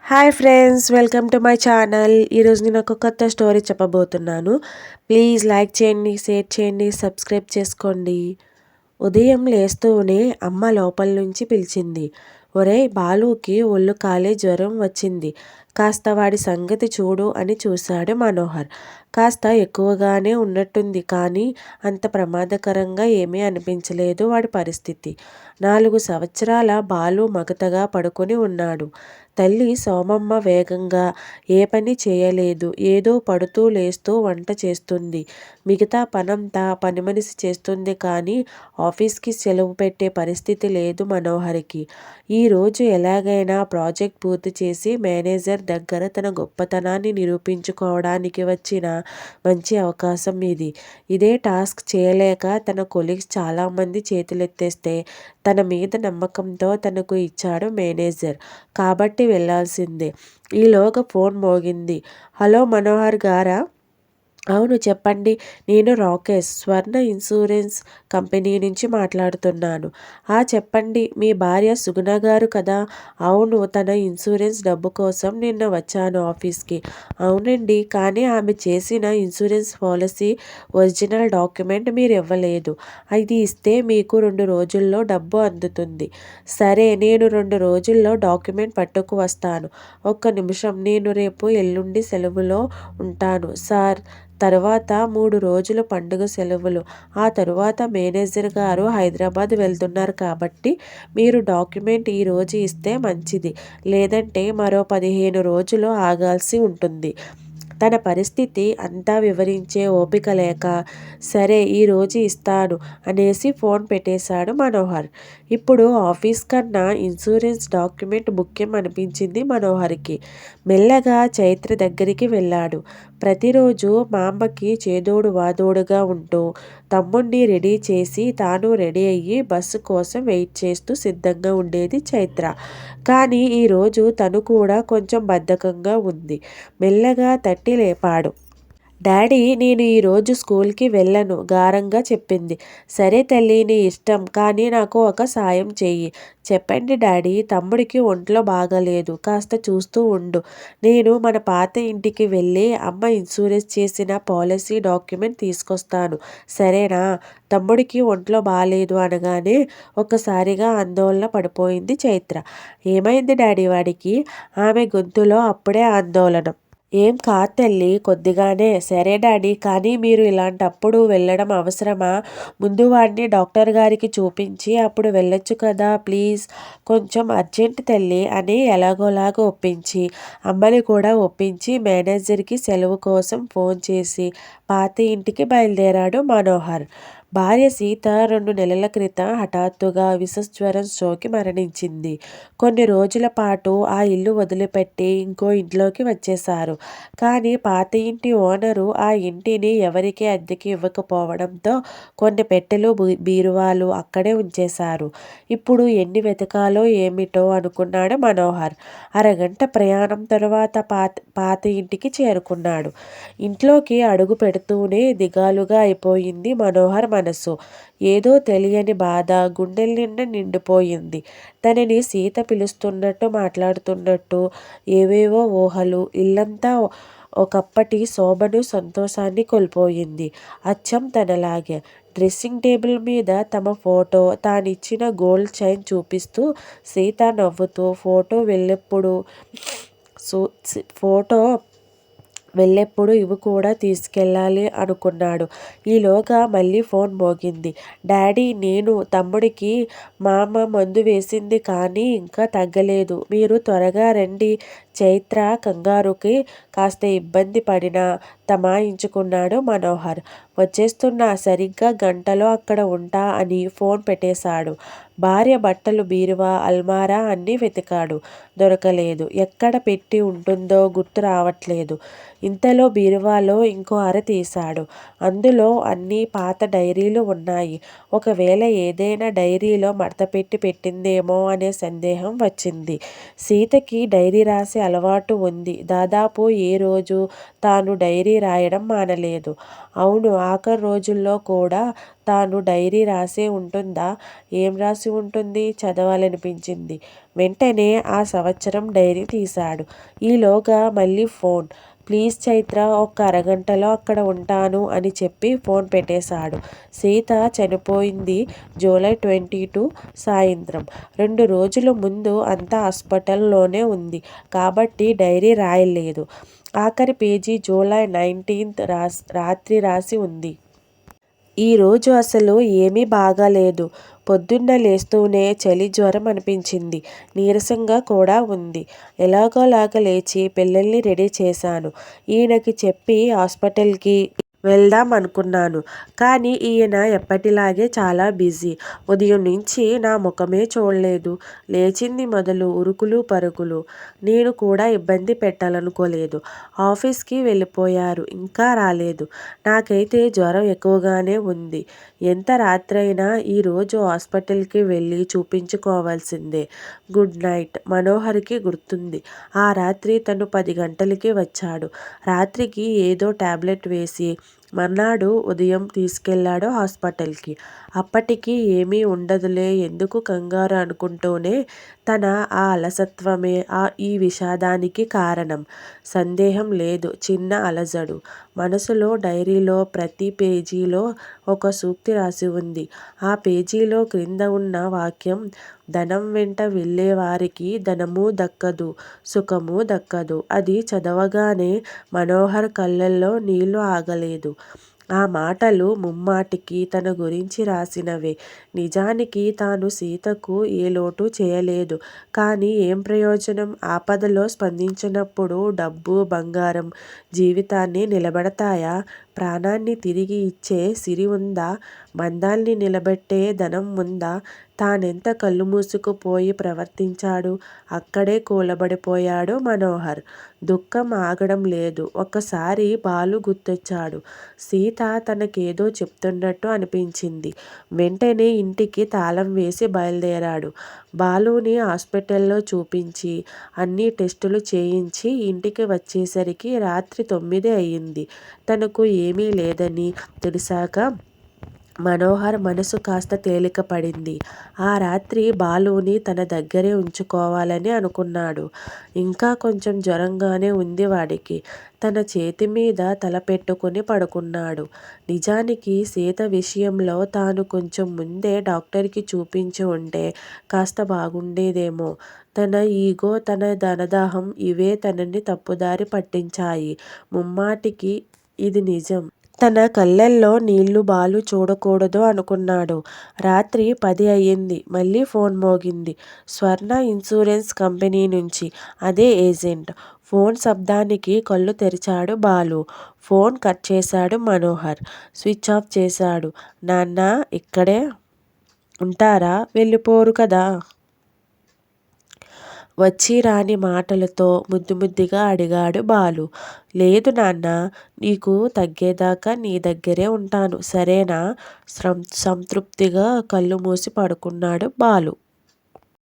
Hi friends, welcome to my channel. ఈరోజు నేను ఒక కొత్త స్టోరీ చెప్పబోతున్నాను. ప్లీజ్ లైక్ చేయండి, షేర్ చేయండి, సబ్స్క్రైబ్ చేసుకోండి. ఉదయం లేస్తూనే అమ్మ లోపల నుంచి పిలిచింది. ఒరేయ్ బాలుకి ఒళ్ళు కాలే జ్వరం వచ్చింది, కాస్త వాడి సంగతి చూడు అని చూశాడు మనోహర్. కాస్త ఎక్కువగానే ఉన్నట్టుంది, కానీ అంత ప్రమాదకరంగా ఏమీ అనిపించలేదు వాడి పరిస్థితి. 4 సంవత్సరాల బాలు మగతగా పడుకొని ఉన్నాడు. తల్లి సోమమ్మ వేగంగా ఏ పని చేయలేదు. ఏదో పడుతూ లేస్తూ వంట చేస్తుంది. మిగతా పనంతా పనిమనిషి చేస్తుంది, కానీ ఆఫీస్కి సెలవు పెట్టే పరిస్థితి లేదు మనోహర్కి. ఈరోజు ఎలాగైనా ప్రాజెక్ట్ పూర్తి చేసి మేనేజర్ దగ్గర తన గొప్పతనాన్ని నిరూపించుకోవడానికి వచ్చిన మంచి అవకాశం ఇది. ఇదే టాస్క్ చేయలేక తన కొలీగ్స్ చాలామంది చేతులెత్తేస్తే తన మీద నమ్మకంతో తనకు ఇచ్చాడు మేనేజర్, కాబట్టి వెళ్ళాల్సిందే. ఈలోగా ఫోన్ మోగింది. హలో మనోహర్ గారా? అవును చెప్పండి, నేను రాకేష్, స్వర్ణ ఇన్సూరెన్స్ కంపెనీ నుంచి మాట్లాడుతున్నాను. చెప్పండి, మీ భార్య సుగుణ గారు కదా? అవును, తన ఇన్సూరెన్స్ డబ్బు కోసం నిన్న వచ్చాను ఆఫీస్కి. అవునండి, కానీ ఆమె చేసిన ఇన్సూరెన్స్ పాలసీ ఒరిజినల్ డాక్యుమెంట్ మీరు ఇవ్వలేదు. అది ఇస్తే మీకు 2 రోజుల్లో డబ్బు అందుతుంది. సరే, నేను 2 రోజుల్లో డాక్యుమెంట్ పట్టుకు వస్తాను. ఒక్క నిమిషం, నేను రేపు ఎల్లుండి సెలవులో ఉంటాను సార్. తర్వాత 3 రోజులు పండుగ సెలవులు. ఆ తరువాత మేనేజర్ గారు హైదరాబాద్ వెళ్తున్నారు, కాబట్టి మీరు డాక్యుమెంట్ ఈరోజు ఇస్తే మంచిది. లేదంటే మరో 15 రోజులు ఆగాల్సి ఉంటుంది. తన పరిస్థితి అంతా వివరించే ఓపిక లేక, సరే ఈరోజు ఇస్తాను అనేసి ఫోన్ పెట్టేశాడు మనోహర్. ఇప్పుడు ఆఫీస్ కన్నా ఇన్సూరెన్స్ డాక్యుమెంట్ ముఖ్యం అనిపించింది మనోహర్కి. మెల్లగా చైత్ర దగ్గరికి వెళ్ళాడు. ప్రతిరోజు మా అమ్మకి చేదోడు వాదోడుగా ఉంటూ తమ్ముణ్ణి రెడీ చేసి తాను రెడీ అయ్యి బస్సు కోసం వెయిట్ చేస్తూ సిద్ధంగా ఉండేది చైత్ర. కానీ ఈరోజు తను కూడా కొంచెం బద్ధకంగా ఉంది. మెల్లగా తట్టి లేపాడు. డాడీ, నేను ఈరోజు స్కూల్కి వెళ్ళను గారంగా చెప్పింది. సరే తల్లి, నీ ఇష్టం, కానీ నాకు ఒక సాయం చెయ్యి. చెప్పండి డాడీ. తమ్ముడికి ఒంట్లో బాగాలేదు, కాస్త చూస్తూ ఉండు. నేను మన పాత ఇంటికి వెళ్ళి అమ్మ ఇన్సూరెన్స్ చేసిన పాలసీ డాక్యుమెంట్ తీసుకొస్తాను, సరేనా? తమ్ముడికి ఒంట్లో బాగాలేదు అనగానే ఒక్కసారిగా ఆందోళన పడిపోయింది చైత్ర. ఏమైంది డాడీ వాడికి? ఆమె గొంతులో అప్పుడే ఆందోళన. ఏం కాదు తల్లి, కొద్దిగానే. సరే డాడీ, కానీ మీరు ఇలాంటప్పుడు వెళ్ళడం అవసరమా? ముందు వాడిని డాక్టర్ గారికి చూపించి అప్పుడు వెళ్ళొచ్చు కదా ప్లీజ్. కొంచెం అర్జెంట్ తల్లి అని ఎలాగోలాగో ఒప్పించి, అమ్మని కూడా ఒప్పించి మేనేజర్కి సెలవు కోసం ఫోన్ చేసి పాత ఇంటికి బయలుదేరాడు మనోహర్. భార్య సీత 2 నెలల క్రితం హఠాత్తుగా విషజ్వరం సోకి మరణించింది. కొన్ని రోజుల పాటు ఆ ఇల్లు వదిలిపెట్టి ఇంకో ఇంట్లోకి వచ్చేశారు. కానీ పాత ఇంటి ఓనరు ఆ ఇంటిని ఎవరికీ అద్దెకి ఇవ్వకపోవడంతో కొన్ని పెట్టెలు, బీరువాలు అక్కడే ఉంచేశారు. ఇప్పుడు ఎన్ని వెతకాలో ఏమిటో అనుకున్నాడు మనోహర్. అరగంట ప్రయాణం తరువాత పాత ఇంటికి చేరుకున్నాడు. ఇంట్లోకి అడుగు పెడుతూనే దిగాలుగా అయిపోయింది మనోహర్ మనసు. ఏదో తెలియని బాధ గుండెల నిండా నిండిపోయింది. తనని సీత పిలుస్తున్నట్టు, మాట్లాడుతున్నట్టు ఏవేవో ఊహలు. ఇల్లంతా ఒకప్పటి శోభను, సంతోషాన్ని కోల్పోయింది. అచ్చం తనలాగే డ్రెస్సింగ్ టేబుల్ మీద తమ ఫోటో, తానిచ్చిన గోల్డ్ చైన్ చూపిస్తూ సీత నవ్వుతూ ఫోటో వెళ్ళెప్పుడు ఇవి కూడా తీసుకెళ్ళాలి అనుకున్నాడు. ఈలోగా మళ్ళీ ఫోన్ మోగింది. డాడీ, నేను. తమ్ముడికి మామ మందు వేసింది, కానీ ఇంకా తగ్గలేదు. మీరు త్వరగా రండి. చైత్ర కంగారుకి కాస్త ఇబ్బంది పడినా తమాయించుకున్నాడు మనోహర్. వచ్చేస్తున్నా, సరిగ్గా గంటలో అక్కడ ఉంటా అని ఫోన్ పెట్టేశాడు. భార్య బట్టలు బీరువా, అల్మారా అన్నీ వెతికాడు. దొరకలేదు. ఎక్కడ పెట్టి ఉంటుందో గుర్తు రావట్లేదు. ఇంతలో బీరువాలో ఇంకో అర తీశాడు. అందులో అన్ని పాత డైరీలు ఉన్నాయి. ఒకవేళ ఏదైనా డైరీలో మడతపెట్టి పెట్టిందేమో అనే సందేహం వచ్చింది. సీతకి డైరీ రాసే అలవాటు ఉంది. దాదాపు ఏ రోజు తాను డైరీ రాయడం మానలేదు. అవును, ఆఖరి రోజుల్లో కూడా తాను డైరీ రాసే ఉంటుందా? ఏం రాసి ఉంటుంది? చదవాలనిపించింది. వెంటనే ఆ సంవత్సరం డైరీ తీశాడు. ఈలోగా మళ్ళీ ఫోన్. ప్లీజ్ చైత్ర, ఒక్క అరగంటలో అక్కడ ఉంటాను అని చెప్పి ఫోన్ పెట్టేశాడు. సీత చనిపోయింది జూలై 22 సాయంత్రం. 2 రోజుల ముందు అంతా హాస్పిటల్లోనే ఉంది కాబట్టి డైరీ రాయలేదు. ఆఖరి పేజీ జూలై 19 రాత్రి రాసి ఉంది. ఈరోజు అసలు ఏమీ బాగాలేదు. పొద్దున్న లేస్తూనే చలి జ్వరం అనిపించింది. నీరసంగా కూడా ఉంది. ఎలాగోలాగా లేచి పిల్లల్ని రెడీ చేశాను. ఈయనకి చెప్పి హాస్పిటల్కి వెళ్దాం అనుకున్నాను. కానీ ఈయన ఎప్పటిలాగే చాలా బిజీ. ఉదయం నుంచి నా ముఖమే చూడలేదు. లేచింది మొదలు ఉరుకులు పరుగులు. నేను కూడా ఇబ్బంది పెట్టాలనుకోలేదు. ఆఫీస్కి వెళ్ళిపోయారు. ఇంకా రాలేదు. నాకైతే జ్వరం ఎక్కువగానే ఉంది. ఎంత రాత్రైనా ఈరోజు హాస్పిటల్కి వెళ్ళి చూపించుకోవాల్సిందే. Good night. మనోహర్కి గుర్తుంది. ఆ రాత్రి తను 10 గంటలకి వచ్చాడు. రాత్రికి ఏదో టాబ్లెట్ వేసి మర్నాడు ఉదయం తీసుకెళ్ళాడు హాస్పిటల్కి. అప్పటికి ఏమీ ఉండదులే, ఎందుకు కంగారు అనుకుంటూనే తన ఆ అలసత్వమే ఈ విషాదానికి కారణం. సందేహం లేదు, చిన్న అలజడు. మనసులో డైరీలో ప్రతి పేజీలో ఒక సూక్తి రాసి ఉంది. ఆ పేజీలో క్రింద ఉన్న వాక్యం, ధనం వెంట వెళ్ళేవారికి ధనము దక్కదు, సుఖము దక్కదు. అది చదవగానే మనోహర్ కళ్ళల్లో నీళ్లు ఆగలేదు. ఆ మాటలు ముమ్మాటికి తన గురించి రాసినవే. నిజానికి తాను సీతకు ఏ లోటు చేయలేదు. కానీ ఏం ప్రయోజనం? ఆపదలో స్పందించినప్పుడు డబ్బు, బంగారం జీవితాన్ని నిలబెడతాయా? ప్రాణాన్ని తిరిగి ఇచ్చే సిరి ఉందా? బంధాల్ని నిలబెట్టే ధనం ఉందా? తానెంత కళ్ళు మూసుకుపోయి ప్రవర్తించాడు. అక్కడే కూలబడిపోయాడు మనోహర్. దుఃఖం ఆగడం లేదు. ఒక్కసారి బాలు గుర్తొచ్చాడు. సీత తనకేదో చెప్తున్నట్టు అనిపించింది. వెంటనే ఇంటికి తాళం వేసి బయలుదేరాడు. బాలుని హాస్పిటల్లో చూపించి అన్ని టెస్టులు చేయించి ఇంటికి వచ్చేసరికి రాత్రి 9 అయ్యింది. తనకు ఏమీ లేదని తెలిసాక మనోహర్ మనసు కాస్త తేలిక పడింది. ఆ రాత్రి బాలుని తన దగ్గరే ఉంచుకోవాలని అనుకున్నాడు. ఇంకా కొంచెం జ్వరంగానే ఉంది వాడికి. తన చేతి మీద తల పెట్టుకుని పడుకున్నాడు. నిజానికి సీత విషయంలో తాను కొంచెం ముందే డాక్టర్కి చూపించి ఉంటే కాస్త బాగుండేదేమో. తన ఈగో, తన ధనదాహం ఇవే తనని తప్పుదారి పట్టించాయి. ముమ్మాటికి ఇది నిజం. తన కళ్ళల్లో నీళ్లు బాలు చూడకూడదు అనుకున్నాడు. రాత్రి 10 అయ్యింది. మళ్ళీ ఫోన్ మోగింది. స్వర్ణ ఇన్సూరెన్స్ కంపెనీ నుంచి. అదే ఏజెంట్. ఫోన్ శబ్దానికి కళ్ళు తెరిచాడు బాలు. ఫోన్ కట్ చేశాడు మనోహర్. స్విచ్ ఆఫ్ చేశాడు. నాన్నా, ఇక్కడే ఉంటారా? వెళ్ళిపోరు కదా? వచ్చి రాని మాటలతో ముద్దుగా అడిగాడు బాలు. లేదు నాన్నా, నీకు తగ్గేదాకా నీ దగ్గరే ఉంటాను, సరేనా? సంతృప్తిగా కళ్ళు మూసి పడుకున్నాడు బాలు.